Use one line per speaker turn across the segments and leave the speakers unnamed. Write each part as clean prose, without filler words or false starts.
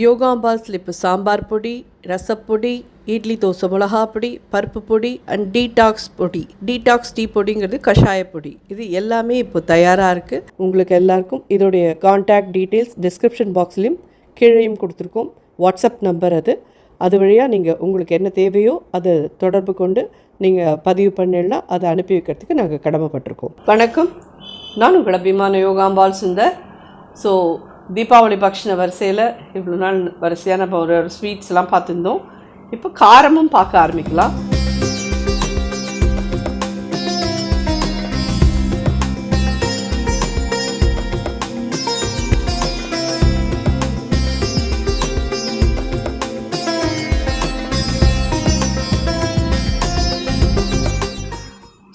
யோகாம்பாஸில் இப்போ சாம்பார் பொடி, ரசப்பொடி, இட்லி தோசை மிளகா பொடி, பருப்பு பொடி அண்ட் டீடாக்ஸ் பொடி, டீடாக்ஸ் டீ பொடிங்கிறது கஷாய பொடி. இது எல்லாமே இப்போ தயாராக இருக்குது. உங்களுக்கு எல்லாருக்கும் இதோடைய கான்டாக்ட் டீட்டெயில்ஸ் டிஸ்கிரிப்ஷன் பாக்ஸ்லேயும் கீழேயும் கொடுத்துருக்கோம். வாட்ஸ்அப் நம்பர் அது வழியாக நீங்கள் உங்களுக்கு என்ன தேவையோ அதை தொடர்பு கொண்டு நீங்கள் பதிவு பண்ணிடலாம். அதை அனுப்பி வைக்கிறதுக்கு நாங்கள் கடமைப்பட்டிருக்கோம். வணக்கம், நான் உங்கள் அபிமான யோகாம்பாள் சுந்தர். ஸோ தீபாவளி பக்ஷண வரிசையில் இவ்வளோ நாள் வரிசையான ஒரு ஸ்வீட்ஸ்லாம் பார்த்துருந்தோம். இப்போ காரமும் பார்க்க ஆரம்பிக்கலாம்.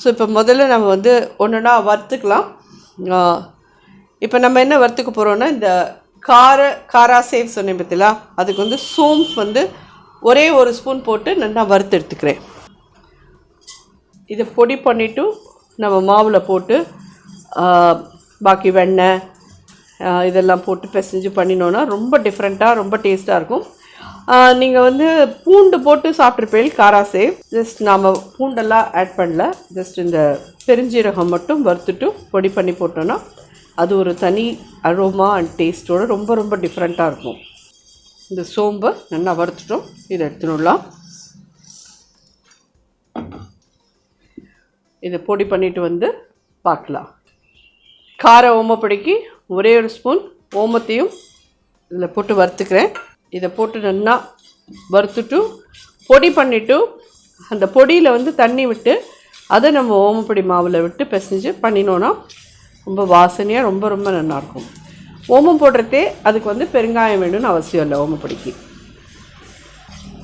ஸோ இப்போ முதல்ல நம்ம ஒன்றுனா வறுத்துக்கலாம். இப்போ நம்ம என்ன வறுத்துக்க போகிறோன்னா, இந்த காரா சேவ் சொன்னேன் பார்த்தீங்களா, அதுக்கு சோம்பு ஒரே ஒரு ஸ்பூன் போட்டு நல்லா வறுத்து எடுத்துக்கிறேன். இதை பொடி பண்ணிவிட்டு நம்ம மாவில் போட்டு பாக்கி வெண்ணெய் இதெல்லாம் போட்டு பிசைஞ்சு பண்ணினோன்னா ரொம்ப டிஃப்ரெண்ட்டாக ரொம்ப டேஸ்ட்டாக இருக்கும். நீங்கள் பூண்டு போட்டு சாப்பிட்ருப்பேன் காரா சேவ். ஜஸ்ட் நாம் பூண்டெல்லாம் ஆட் பண்ணல, ஜஸ்ட் இந்த பெருஞ்சீரகம் மட்டும் வறுத்துட்டு பொடி பண்ணி போட்டோன்னா அது ஒரு தனி அரோமா அண்ட் டேஸ்ட்டோடு ரொம்ப ரொம்ப டிஃப்ரெண்ட்டாக இருக்கும். இந்த சோம்பை நல்லா வறுத்துட்டோம், இதை எடுத்துடலாம். இதை பொடி பண்ணிவிட்டு பார்க்கலாம். கார ஓமப்பொடிக்கு ஒரே ஒரு ஸ்பூன் ஓமத்தையும் இதில் போட்டு வறுத்துக்கிறேன். இதை போட்டு நல்லா வறுத்துட்டு பொடி பண்ணிவிட்டு அந்த பொடியில் தண்ணி விட்டு அதை நம்ம ஓமப்பொடி மாவில் விட்டு பிசைஞ்சு பண்ணினோன்னா ரொம்ப வாசனையாக ரொம்ப ரொம்ப நல்லாயிருக்கும். ஓமம் போடுறதே அதுக்கு பெருங்காயம் வேணும்னு அவசியம் இல்லை. ஓமப்பொடிக்கு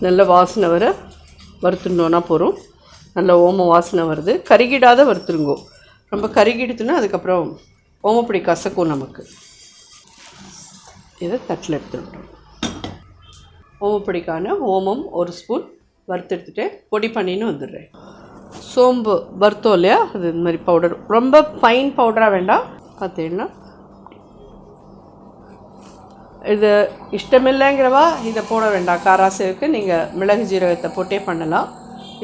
நல்ல வாசனை வர வறுத்துனோன்னா போகிறோம். நல்ல ஓமம் வாசனை வருது. கருகிடாத வறுத்துருங்கோ. ரொம்ப கருகிடுத்துன்னா அதுக்கப்புறம் ஓமப்பொடி கசக்கும் நமக்கு. இதை தட்டில் எடுத்துட்டோம். ஓமப்பொடிக்கான ஓமம் ஒரு ஸ்பூன் வறுத்து எடுத்துகிட்டு பொடி பண்ணின்னு வந்துடுறேன். சோம்பு வறுத்தோம் இல்லையா, அது இந்த மாதிரி பவுடர், ரொம்ப ஃபைன் பவுடராக வேண்டாம். பார்த்தீங்கன்னா இது இஷ்டமில்லைங்கிறவா இதை போட வேண்டாம். காராசேவுக்கு நீங்கள் மிளகு ஜீரகத்தை போட்டே பண்ணலாம்.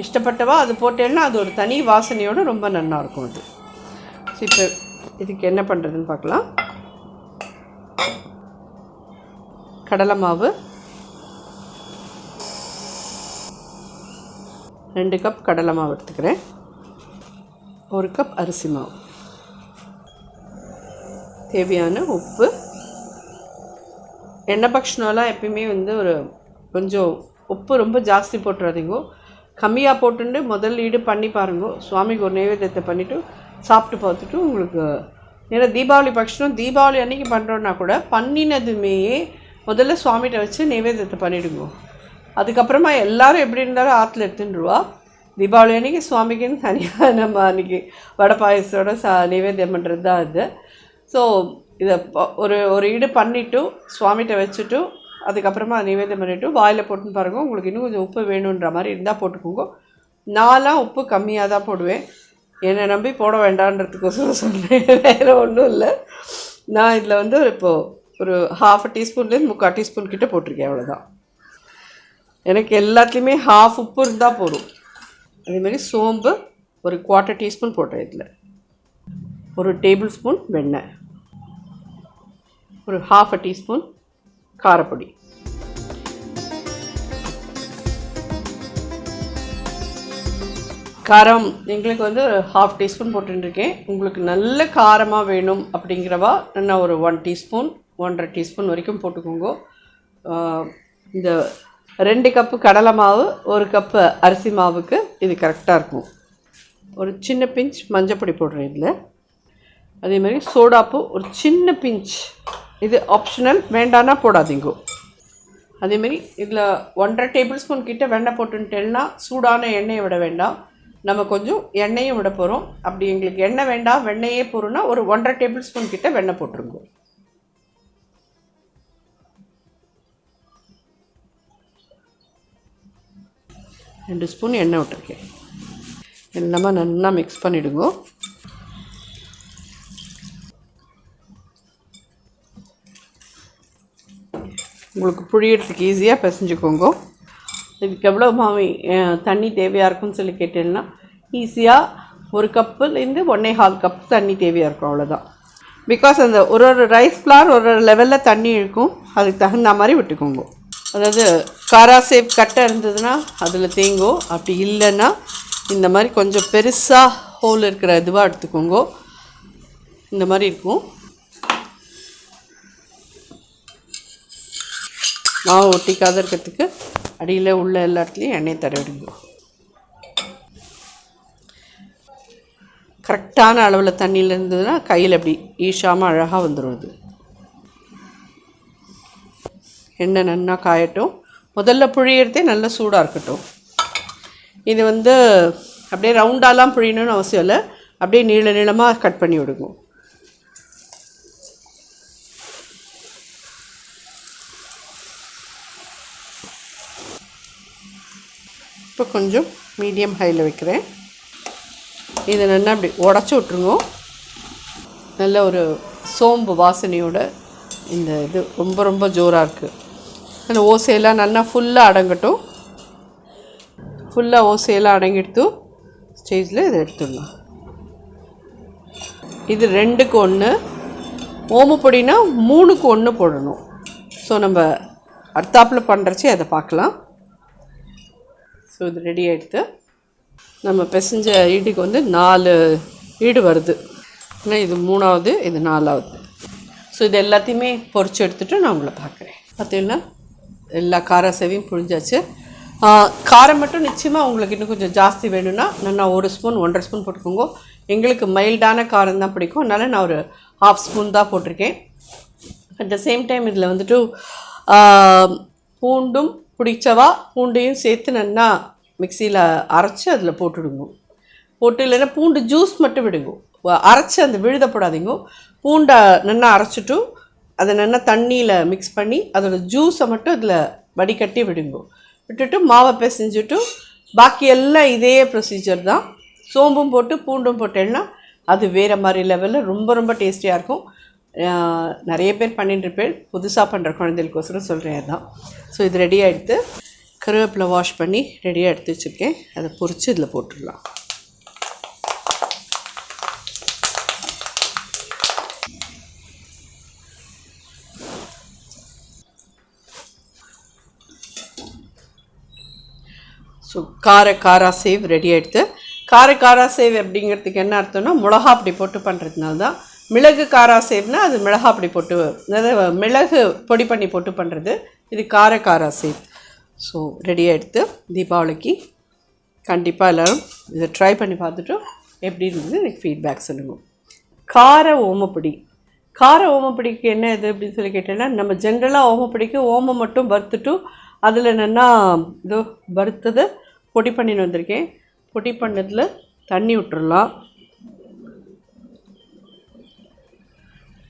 இஷ்டப்பட்டவா அது போட்டேன்னா அது ஒரு தனி வாசனையோடு ரொம்ப நல்லாயிருக்கும். அது இப்போ இதுக்கு என்ன பண்ணுறதுன்னு பார்க்கலாம். கடலை மாவு 2 கப் கடலை மாவு எடுத்துக்கிறேன். 1 கப் அரிசி மாவு, தேவையான உப்பு. எண்ணெய் பக்ஷணம்லாம் எப்பயுமே ஒரு கொஞ்சம் உப்பு ரொம்ப ஜாஸ்தி போட்டுறாதீங்கோ. கம்மியாக போட்டுட்டு முதல் ஈடு பண்ணி பாருங்கோ. சுவாமிக்கு ஒரு நைவேத்தியத்தை பண்ணிவிட்டு சாப்பிட்டு பார்த்துட்டு உங்களுக்கு ஏன்னா தீபாவளி பக்ஷணம் தீபாவளி அன்றைக்கி பண்ணுறோன்னா கூட பண்ணினதுமே முதல்ல சுவாமிகிட்ட வச்சு நைவேத்தியத்தை பண்ணிவிடுங்கோ. அதுக்கப்புறமா எல்லோரும் எப்படி இருந்தாலும் ஆற்றுல எடுத்துட்டுருவா. தீபாவளி அன்றைக்கி சுவாமிக்குன்னு தனியாக நம்ம அன்றைக்கி வடை பாயசத்தோட நைவேத்தியம் பண்ணுறது தான் இது. ஸோ இதை ஒரு ஈடு பண்ணிவிட்டு சுவாமிகிட்ட வச்சுட்டு அதுக்கப்புறமா நைவேத்தியம் பண்ணிவிட்டு வாயில் போட்டுன்னு பாருங்கள். உங்களுக்கு இன்னும் கொஞ்சம் உப்பு வேணுன்ற மாதிரி இருந்தால் போட்டுக்கோங்க. நான்லாம் உப்பு கம்மியாக தான் போடுவேன். என்னை நம்பி போட வேண்டான்றதுக்கோசரம் சொல்கிறேன், வேறு ஒன்றும் இல்லை. நான் இதில் இப்போது ஒரு 1/2 டீஸ்பூன்லேருந்து 3/4 டீஸ்பூன் கிட்டே போட்டிருக்கேன், அவ்வளோதான். எனக்கு எல்லாத்துலேயுமே 1/2 உப்பு இருந்தால் போதும். அதேமாதிரி சோம்பு ஒரு 1/4 டீஸ்பூன் போட்டேன். இதில் ஒரு டேபிள் ஸ்பூன் வெண்ணெய், ஒரு 1/2 டீஸ்பூன் காரப்பொடி, காரம் எங்களுக்கு ஒரு 1/2 டீஸ்பூன் போட்டுருக்கேன். உங்களுக்கு நல்ல காரமாக வேணும் அப்படிங்கிறவா நான் ஒரு 1 டீஸ்பூன் 1.5 டீஸ்பூன் வரைக்கும் போட்டுக்கோங்க. இந்த 2 கப்பு கடலை மாவு 1 கப்பு அரிசி மாவுக்கு இது கரெக்டாக இருக்கும். ஒரு சின்ன பிஞ்ச் மஞ்சப்பொடி போடுறேன் இதில். அதேமாதிரி சோடாப்பு ஒரு சின்ன பிஞ்ச், இது ஆப்ஷனல், வேண்டான்னா போடாதீங்கோ. அதேமாதிரி இதில் 1.5 டேபிள் ஸ்பூன் கிட்ட வெண்ணெய் போட்டுட்டேன்னா சூடான எண்ணெயை விட வேண்டாம், நம்ம கொஞ்சம் எண்ணெயும் விட போகிறோம். அப்படி எங்களுக்கு எண்ணெய் வேண்டாம் வெண்ணெயே போகிறோன்னா ஒரு 1.5 டேபிள் ஸ்பூன் கிட்ட வெண்ணெய் போட்டுருங்க. ரெண்டு ஸ்பூன் எண்ணெய் விட்டுருக்கேன். எல்லாமே நல்லா மிக்ஸ் பண்ணிவிடுங்க. உங்களுக்கு புழியறதுக்கு ஈஸியாக பிசைஞ்சுக்கோங்க. இதுக்கு எவ்வளோ மாவு தண்ணி தேவையாக இருக்கும்னு சொல்லி கேட்டேன்னா ஈஸியாக 1 கப்புலேருந்து 1.25 கப் தண்ணி தேவையாக இருக்கும், அவ்வளோதான். பிகாஸ் அந்த ஒரு ரைஸ் ஃப்ளார் ஒரு லெவலில் தண்ணி இழுக்கும், அதுக்கு தகுந்த மாதிரி விட்டுக்கோங்க. அதாவது காரா சேவ் கட்டை இருந்ததுன்னா அதில் தேங்கோ, அப்படி இல்லைன்னா இந்த மாதிரி கொஞ்சம் பெருசாக ஹோல் இருக்கிற இதுவாக எடுத்துக்கோங்க. இந்த மாதிரி இருக்கும். மாவு ஒட்டிக்காத இருக்கிறதுக்கு அடியில் உள்ள எல்லா இடத்துலையும் எண்ணெய் தடவிடுங்க. கரெக்டான அளவில் தண்ணியில் இருந்ததுன்னா கையில் அப்படி ஈஷாமல் அழகாக வந்துடும். அது எண்ணெய் நல்லா காயட்டும். முதல்ல புழியறதே நல்லா சூடாக இருக்கட்டும். இது அப்படியே ரவுண்டாலாம் புழியணும்னு அவசியம் இல்லை, அப்படியே நீளமாக கட் பண்ணி விடுங்க. இப்போ கொஞ்சம் மீடியம் ஹையில் வைக்கிறேன். இதை நல்லா அப்படி உடச்சி விட்ருங்க. நல்ல ஒரு சோம்பு வாசனையோட இந்த இது ரொம்ப ரொம்ப ஜோராக இருக்குது. அந்த ஓசையெல்லாம் நல்லா ஃபுல்லாக அடங்கட்டும். ஃபுல்லாக ஓசையெல்லாம் அடங்கிடுத்து ஸ்டேஜில் இதை எடுத்துடலாம். இது 2க்கு 1, ஓமப்பொடினா 3க்கு 1 போடணும். ஸோ நம்ம அடுத்தாப்பில் பண்ணுறச்சி அதை பார்க்கலாம். ஸோ இது ரெடி ஆகிடுது. நம்ம பிசைஞ்ச ஈடுக்கு 4 ஈடு வருது. ஏன்னா இது 3ஆவது, இது 4ஆவது. ஸோ இது எல்லாத்தையுமே பொரிச்சு எடுத்துகிட்டு நான் உங்களை பார்க்குறேன். பார்த்தீங்கன்னா எல்லா கார சேவையும் புழிஞ்சாச்சு. காரம் மட்டும் நிச்சயமாக உங்களுக்கு இன்னும் கொஞ்சம் ஜாஸ்தி வேணும்னா நான் 1 ஸ்பூன் 1.5 ஸ்பூன் போட்டுக்கோங்க. எங்களுக்கு மைல்டான காரம் தான் பிடிக்கும், அதனால் நான் ஒரு 1/2 ஸ்பூன் தான் போட்டிருக்கேன். அட் த சேம் டைம் இதில் பூண்டும் பிடிச்சவா பூண்டையும் சேர்த்து நல்லா மிக்சியில் அரைச்சி அதில் போட்டுடுங்க. போட்டு இல்லைன்னா பூண்டு ஜூஸ் மட்டும் விடுங்க, அரைச்சி அந்த விழுதப்படாதீங்க. பூண்டை நல்லா அரைச்சிட்டு அதை நல்லா தண்ணியில் மிக்ஸ் பண்ணி அதோட ஜூஸை மட்டும் அதில் வடிகட்டி விடுங்க. விட்டுட்டு மாவை பிசைஞ்சிட்டு பாக்கி எல்லாம் இதே ப்ரொசீஜர் தான். சோம்பும் போட்டு பூண்டும் போட்டேன்னா அது வேறு மாதிரி லெவலில் ரொம்ப ரொம்ப டேஸ்டியாக இருக்கும். நிறைய பேர் பண்ணிட்டுருப்பேன், புதுசாக பண்ணுற குழந்தைகளுக்கோசரம் சொல்கிறேன் அதுதான். ஸோ இது ரெடி ஆகிடுத்து. கருவேப்பிலை வாஷ் பண்ணி ரெடியாக எடுத்து வச்சுருக்கேன். அதை பொரித்து இதில் போட்டுடலாம். ஸோ காரா சேவ் ரெடி ஆகிடுது. காரா சேவ் அப்படிங்கிறதுக்கு என்ன அர்த்தம்னா மிளகா அப்படி போட்டு பண்ணுறதுனால தான். மிளகு காரா சேவ்னா அது மிளகா அப்படி போட்டு, அதாவது மிளகு பொடி பண்ணி போட்டு பண்ணுறது. இது காரா சேவ். ஸோ ரெடி ஆகிடுது. தீபாவளிக்கு கண்டிப்பாக எல்லோரும் இதை ட்ரை பண்ணி பார்த்துட்டு எப்படி இருந்தது எனக்கு ஃபீட்பேக் சொல்லுங்கள். கார ஓமப்பொடிக்கு என்ன இது அப்படின்னு சொல்லி கேட்டேன்னா, நம்ம ஜென்ரலாக ஓமப்பொடிக்கு ஓமம் மட்டும் வறுத்துட்டு அதில் என்னென்னா இதோ வறுத்ததை பொடி பண்ணின்னு வந்திருக்கேன். பொடி பண்ணதில் தண்ணி விட்டுறலாம்.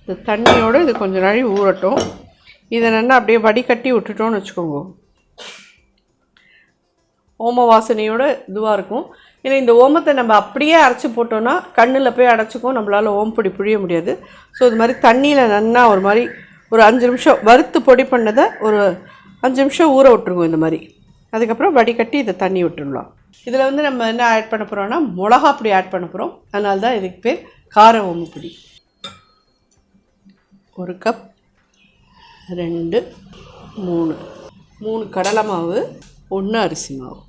இந்த தண்ணியோடு இது கொஞ்சம் நாள் ஊறட்டும். இதை நல்லா அப்படியே வடிகட்டி விட்டுட்டோன்னு வச்சுக்கோங்க. ஓம வாசனையோடு இதுவாக இருக்கும். ஏன்னா இந்த ஓமத்தை நம்ம அப்படியே அரைச்சி போட்டோன்னா கண்ணில் போய் அடைச்சிக்கும், நம்மளால் ஓம்பொடி புழிய முடியாது. ஸோ இது மாதிரி தண்ணியில் நல்லா ஒரு மாதிரி ஒரு 5 நிமிஷம் வறுத்து பொடி பண்ணதை ஒரு 5 நிமிஷம் ஊற விட்டுருங்க இந்த மாதிரி. அதுக்கப்புறம் வடிகட்டி இதை தண்ணி விட்டுடலாம். இதில் நம்ம என்ன ஆட் பண்ண போகிறோம்னா மிளகா பொடி ஆட் பண்ண போகிறோம். அதனால தான் இதுக்கு பேர் கார ஓமப்பொடி. 1 கப் 2 3 கடலை மாவு, 1 அரிசி மாவு,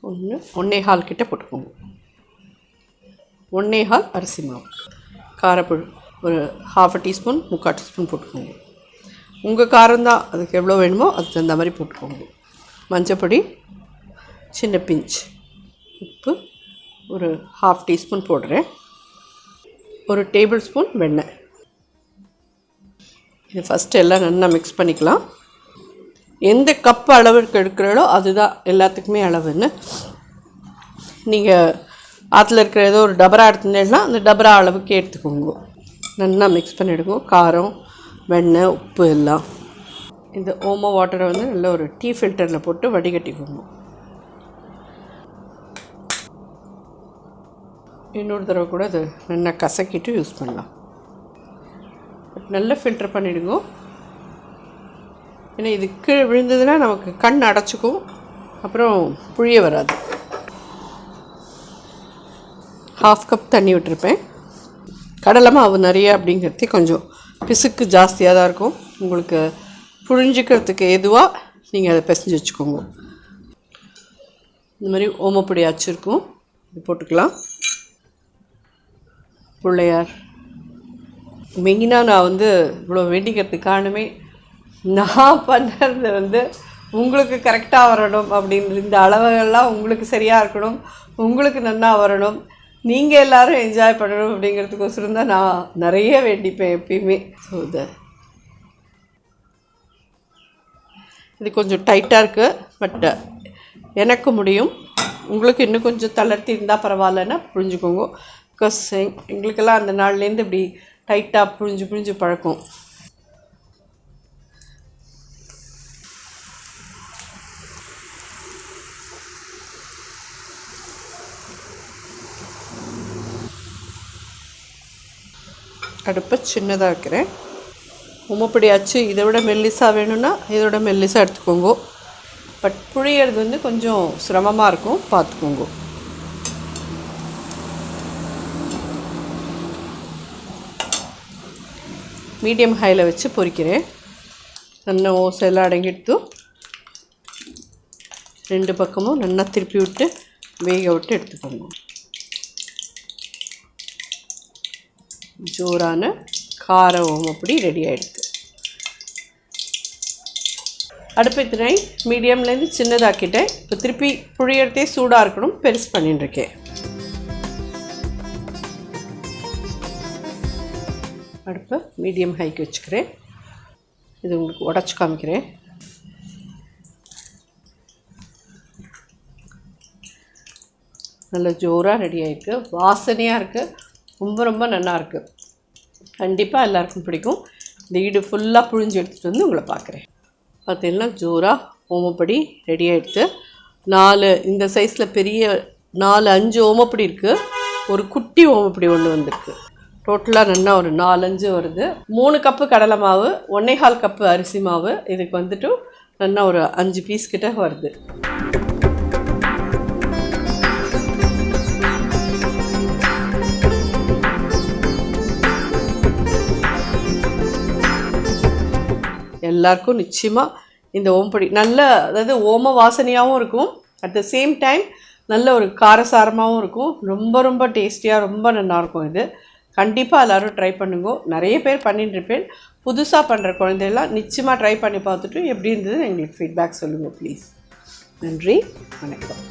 1.25 கிட்ட போட்டுக்கோங்க. 1.25 அரிசி மாவு, காரப்பொடி ஒரு 1/2 டீஸ்பூன் 3/4 டீஸ்பூன் போட்டுக்கோங்க. உங்கள் காரம் தான், அதுக்கு எவ்வளோ வேணுமோ அதுக்கு தகுந்த மாதிரி போட்டுக்கோங்க. மஞ்சப்பொடி சின்ன பிஞ்ச், உப்பு ஒரு 1/2 டீஸ்பூன் போடுறேன். 1 டேபிள் ஸ்பூன் வெண்ணெய். இது ஃபஸ்ட்டு எல்லாம் நல்லா மிக்ஸ் பண்ணிக்கலாம். எந்த கப் அளவுக்கு எடுக்கிறதோ அதுதான் எல்லாத்துக்குமே அளவுன்னு. நீங்கள் ஆற்றுல இருக்கிற ஏதோ ஒரு டபரா எடுத்துட்டேன்னா அந்த டபரா அளவுக்கு எடுத்துக்கோங்க. நல்லா மிக்ஸ் பண்ணிவிடுங்க. காரம், வெண்ணெய், உப்பு எல்லாம். இந்த ஓமோ வாட்டரை நல்ல ஒரு டீ ஃபில்டரில் போட்டு வடிகட்டிக்கோங்க. இன்னொரு தடவை கூட அது நல்லா கசக்கிட்டு யூஸ் பண்ணலாம். நல்லா ஃபில்டர் பண்ணிவிடுங்க. ஏன்னா இது கீழே விழுந்ததுன்னா நமக்கு கண் அடைச்சிக்கும், அப்புறம் புழிய வராது. 1/2 கப் தண்ணி விட்டுருப்பேன். கடலை மாவு நிறைய அப்படிங்கிறதே கொஞ்சம் பிசுக்கு ஜாஸ்தியாக தான் இருக்கும். உங்களுக்கு புழிஞ்சிக்கிறதுக்கு எதுவாக நீங்கள் அதை பிசைஞ்சு வச்சுக்கோங்க. இந்த மாதிரி ஓமப்பொடி அச்சிருக்கும், இது போட்டுக்கலாம். பிள்ளையார் மெயினாக நான் வந்து இவ்வளோ வேண்டிக்கிறதுக்கு காரணமே, நான் பண்ணுறது உங்களுக்கு கரெக்டாக வரணும் அப்படின்ற இந்த அளவுகள்லாம் உங்களுக்கு சரியாக இருக்கணும், உங்களுக்கு நல்லா வரணும், நீங்கள் எல்லோரும் என்ஜாய் பண்ணணும் அப்படிங்கிறதுக்கோசரம் தான் நான் நிறைய வேண்டிப்பேன் எப்பயுமே. ஸோ இது கொஞ்சம் டைட்டாக இருக்குது, பட் எனக்கு முடியும். உங்களுக்கு இன்னும் கொஞ்சம் தளர்த்தி இருந்தால் பரவாயில்லன்னா புரிஞ்சுக்கோங்க. பிகாஸ் எங்களுக்கெல்லாம் அந்த நாள்லேருந்து இப்படி டைட்டாக புழிஞ்சு பழக்கம். அடுப்பை சின்னதாக வைக்கிறேன். ஓமப்பொடி அச்சு இதை விட மெல்லிசாக வேணும்னா இதோட மெல்லிசாக எடுத்துக்கோங்க. பட் புழியறது கொஞ்சம் சிரமமாக இருக்கும், பார்த்துக்கோங்க. மீடியம் ஹையில் வச்சு பொரிக்கிறேன். நல்லா ஓசையெல்லாம் அடங்கிட்டு 2 பக்கமும் நல்லா திருப்பி விட்டு வேக விட்டு எடுத்துக்கோங்க. ஜோரான கார ஓமப்பொடி ரெடி ஆகிடுது. அடுப்பை திணை மீடியம்லேருந்து சின்னதாக்கிட்டேன். இப்போ திருப்பி புழியறதே சூடாக இருக்கணும், பெருசு பண்ணிட்டுருக்கேன். அடுப்பை மீடியம் ஹைக்கு வச்சுக்கிறேன். இது உங்களுக்கு உடச்சி காமிக்கிறேன். நல்ல ஜோராக ரெடி ஆகிருக்கு, வாசனையாக இருக்குது, ரொம்ப நல்லா இருக்குது. கண்டிப்பாக எல்லாருக்கும் பிடிக்கும். இந்த ஈடு ஃபுல்லாக புழிஞ்சு எடுத்துகிட்டு வந்து உங்களை பார்க்குறேன். பார்த்தீங்கன்னா ஜோராக ஓமப்பொடி ரெடி ஆகிடுது. 4 இந்த சைஸில் பெரிய 4-5 ஓமப்பொடி இருக்குது. ஒரு குட்டி ஓமப்பொடி ஒன்று வந்திருக்கு. டோட்டலாக நல்லா ஒரு 4-5 வருது. 3 கப்பு கடலை மாவு, 1.25 கப்பு அரிசி மாவு, இதுக்கு நல்லா ஒரு 5 பீஸ் கிட்ட வருது. எல்லாருக்கும் நிச்சயமாக இந்த ஓமப்பொடி நல்ல, அதாவது ஓம வாசனையாகவும் இருக்கும், அட் த சேம் டைம் நல்ல ஒரு காரசாரமாகவும் இருக்கும். ரொம்ப டேஸ்டியாக ரொம்ப நல்லாயிருக்கும். இது கண்டிப்பாக எல்லோரும் ட்ரை பண்ணுங்க. நிறைய பேர் பண்ணிட்டுருப்பேன். புதுசாக பண்ணுற குழந்தைகள்லாம் நிச்சயமாக ட்ரை பண்ணி பார்த்துட்டு எப்படி இருந்தது எங்களுக்கு ஃபீட்பேக் சொல்லுங்கள் ப்ளீஸ். நன்றி, வணக்கம்.